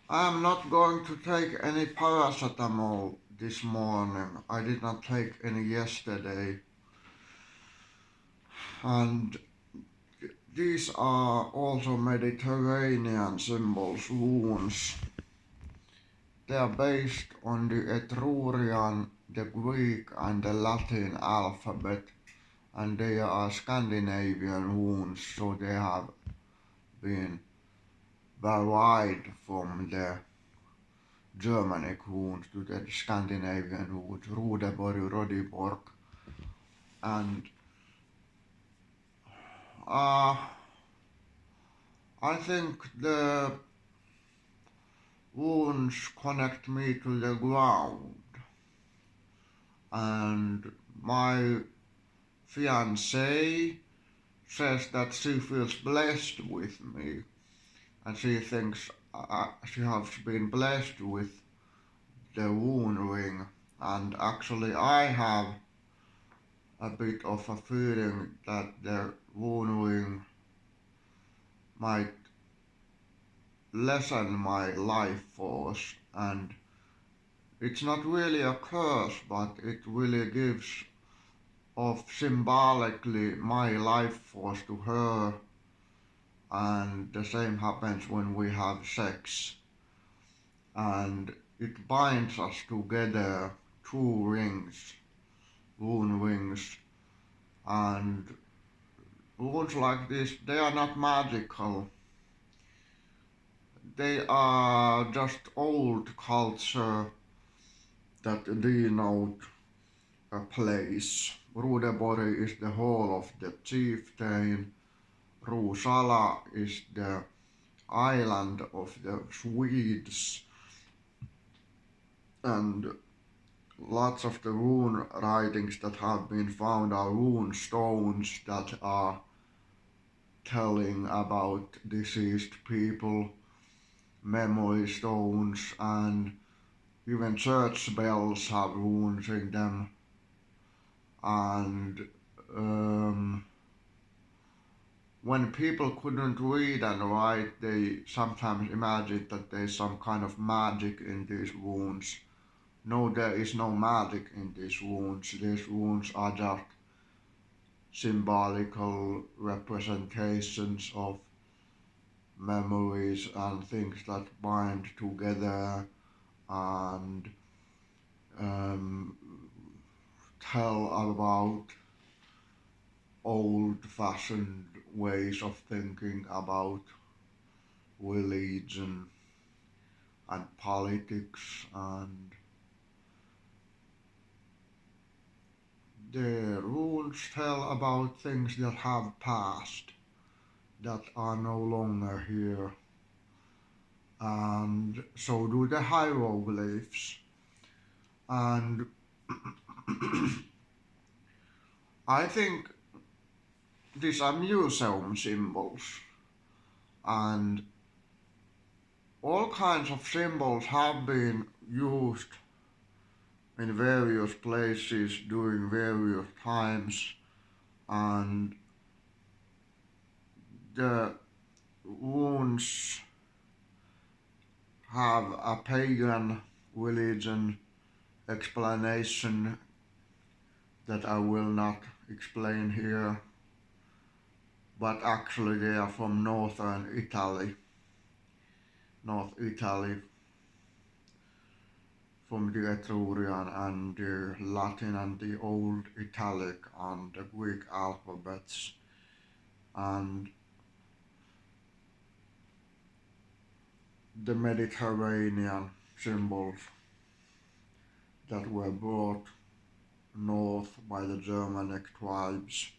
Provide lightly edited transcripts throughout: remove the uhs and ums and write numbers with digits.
I'm not going to take any paracetamol this morning. I did not take any yesterday. And these are also Mediterranean symbols, wounds. They are based on the Etrurian, the Greek and the Latin alphabet, and they are Scandinavian wounds, so they have been varied from the Germanic wounds to the Scandinavian wounds, Rudeborg, Rodiborg, and uh, I think the wounds connect me to the ground, and my fiancée says that she feels blessed with me, and she thinks she has been blessed with the wound ring, and actually I have a bit of a feeling that the wound ring might lessen my life force, and it's not really a curse, but it really gives of symbolically my life force to her, and the same happens when we have sex, and it binds us together, two rings, wound rings, and wounds like this, they are not magical. They are just old culture that denote a place. Rudebori is the hall of the chieftain. Ruusala is the island of the Swedes, and lots of the rune writings that have been found are rune stones that are telling about deceased people, memory stones, and even church bells have runes in them. And um, when people couldn't read and write, they sometimes imagined that there's some kind of magic in these wounds. No, there is no magic in these wounds. These wounds are just symbolical representations of memories and things that bind together and um, tell about old-fashioned ways of thinking about religion and politics, and the rules tell about things that have passed, that are no longer here, and so do the hieroglyphs. And I think these are museum symbols, and all kinds of symbols have been used in various places during various times, and the wounds have a pagan religion explanation that I will not explain here, but actually they are from northern Italy, North Italy, from the Etrurian and the Latin and the Old Italic and the Greek alphabets, and the Mediterranean symbols that were brought north by the Germanic tribes,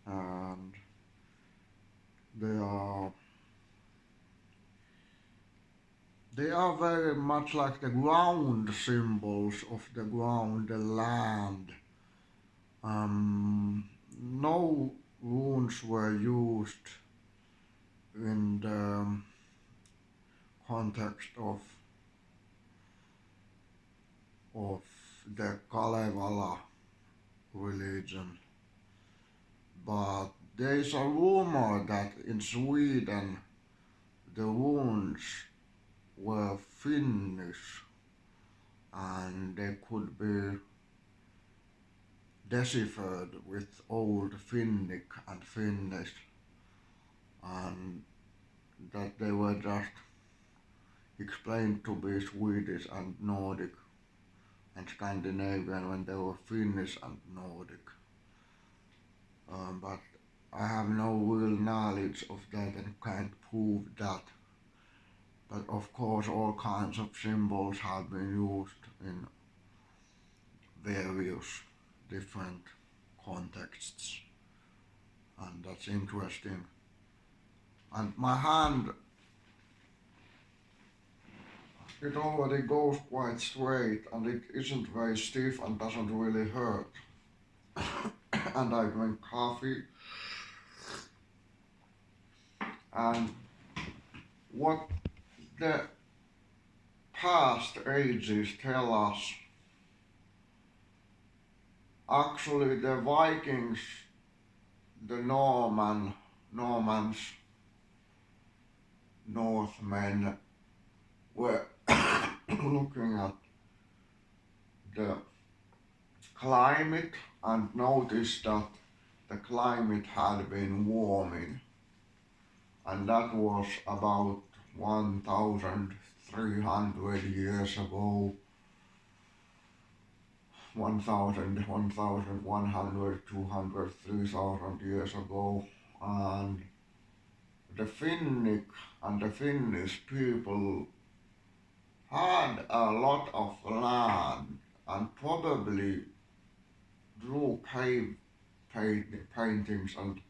and they are they are very much like the ground symbols of the ground, the land. No runes were used in the context of the Kalevala religion, but there is a rumor that in Sweden the runes Finnish, and they could be deciphered with Old Finnic and Finnish, and that they were just explained to be Swedish and Nordic and Scandinavian when they were Finnish and Nordic. But I have no real knowledge of that and can't prove that. But of course all kinds of symbols have been used in various different contexts, and that's interesting. And my hand, it already goes quite straight and it isn't very stiff and doesn't really hurt. And I drink coffee, and what the past ages tell us, actually the Vikings, the Normans, Northmen were looking at the climate and noticed that the climate had been warming, and that was about 1,300 years ago, 1,000, 1,100, 200, 3,000 years ago, and the Finnic and the Finnish people had a lot of land and probably drew cave paintings and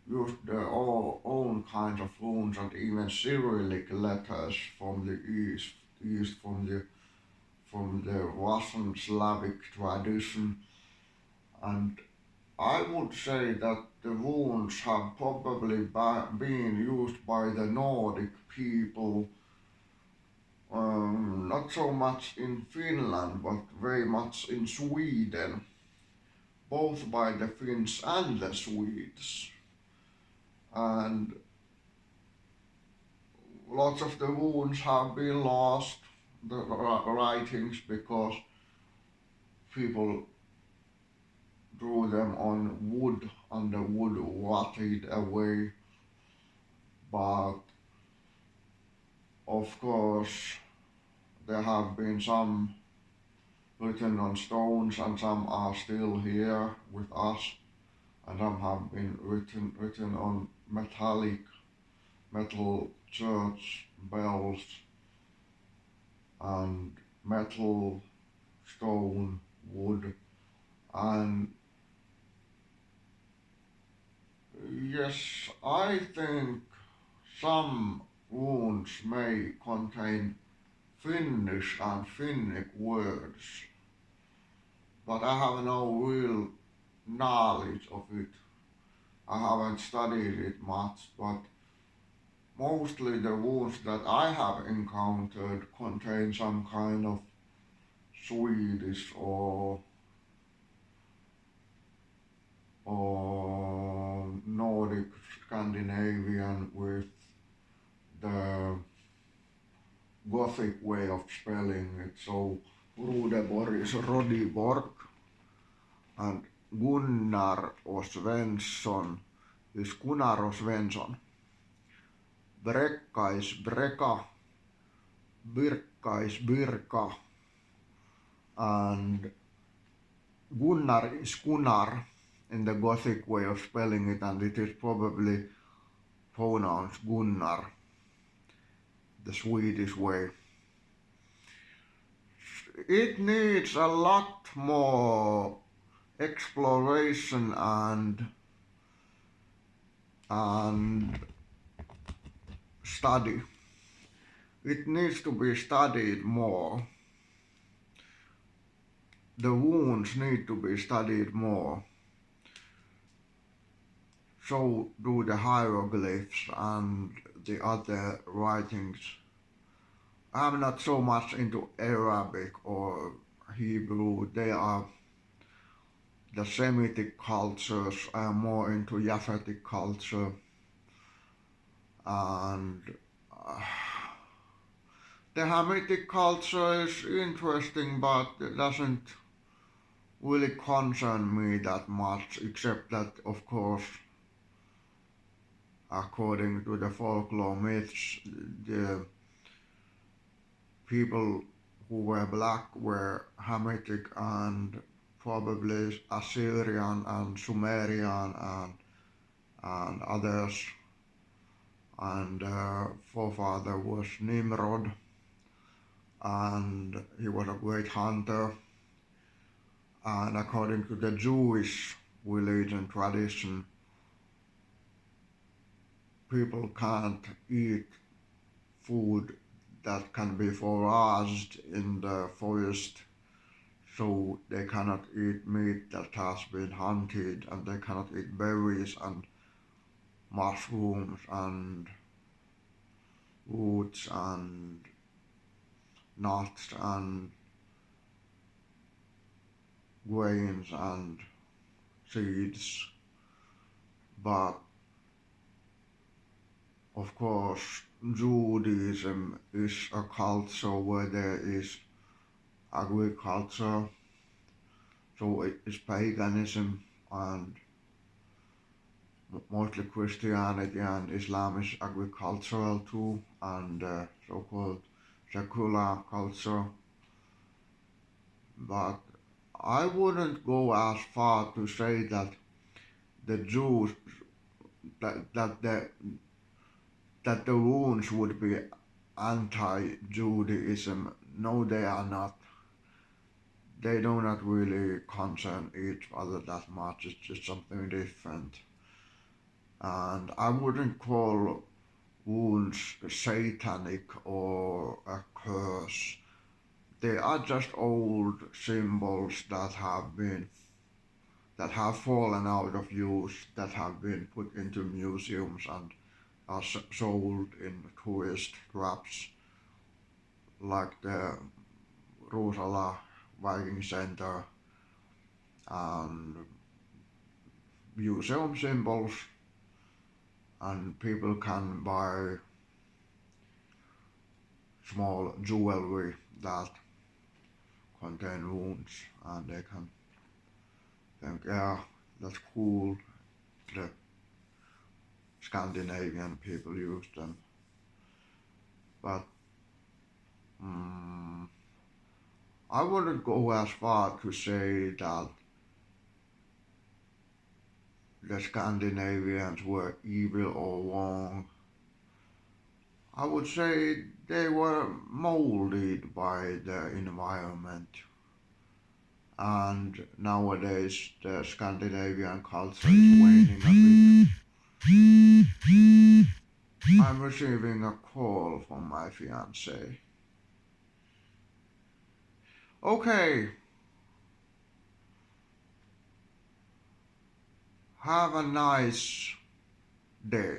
used their own kinds of runes and even Cyrillic letters from the east from the Russian Slavic tradition. And I would say that the runes have probably been used by the Nordic people, not so much in Finland, but very much in Sweden, both by the Finns and the Swedes. And lots of the runes have been lost, the writings, because people drew them on wood and the wood rotted away. But of course there have been some written on stones and some are still here with us, and some have been written on metal church bells and metal, stone, wood, and yes, I think some runes may contain Finnish and Finnic words, but I have no real knowledge of it. I haven't studied it much, but mostly the runes that I have encountered contain some kind of Swedish or Nordic Scandinavian with the Gothic way of spelling it. So Rudeborg is Rodiborg, and Gunnar or Svensson is Gunnar or Svensson. Brekka is Breka, Birka is Birka, and Gunnar is Gunnar in the Gothic way of spelling it, and it is probably pronounced Gunnar, the Swedish way. It needs a lot more exploration and study. It needs to be studied more. The runes need to be studied more. So do the hieroglyphs and the other writings. I'm not so much into Arabic or Hebrew. They are the Semitic cultures. I am more into Japhetic culture. And The Hamitic culture is interesting, but it doesn't really concern me that much, except that, of course, according to the folklore myths, the people who were black were Hamitic and probably Assyrian and Sumerian and others. And forefather was Nimrod, and he was a great hunter. And according to the Jewish religion tradition, people can't eat food that can be foraged in the forest, so they cannot eat meat that has been hunted, and they cannot eat berries and mushrooms and roots and nuts and grains and seeds. But of course, Judaism is a culture where there is agriculture, so it is paganism, and mostly Christianity and Islam is agricultural too, and so-called secular culture. But I wouldn't go as far to say that the Jews that that the that the runes would be anti-Judaism. No, they are not. They do not really concern each other that much. It's just something different. And I wouldn't call wounds satanic or a curse. They are just old symbols that have fallen out of use, that have been put into museums and are sold in tourist traps like the Ruusala Viking Center and museum symbols, and people can buy small jewelry that contain wounds, and they can think, yeah, that's cool. The Scandinavian people use them. But mm, I wouldn't go as far to say that the Scandinavians were evil or wrong. I would say they were molded by the environment. And nowadays the Scandinavian culture is waning a bit. I'm receiving a call from my fiance. Okay, have a nice day.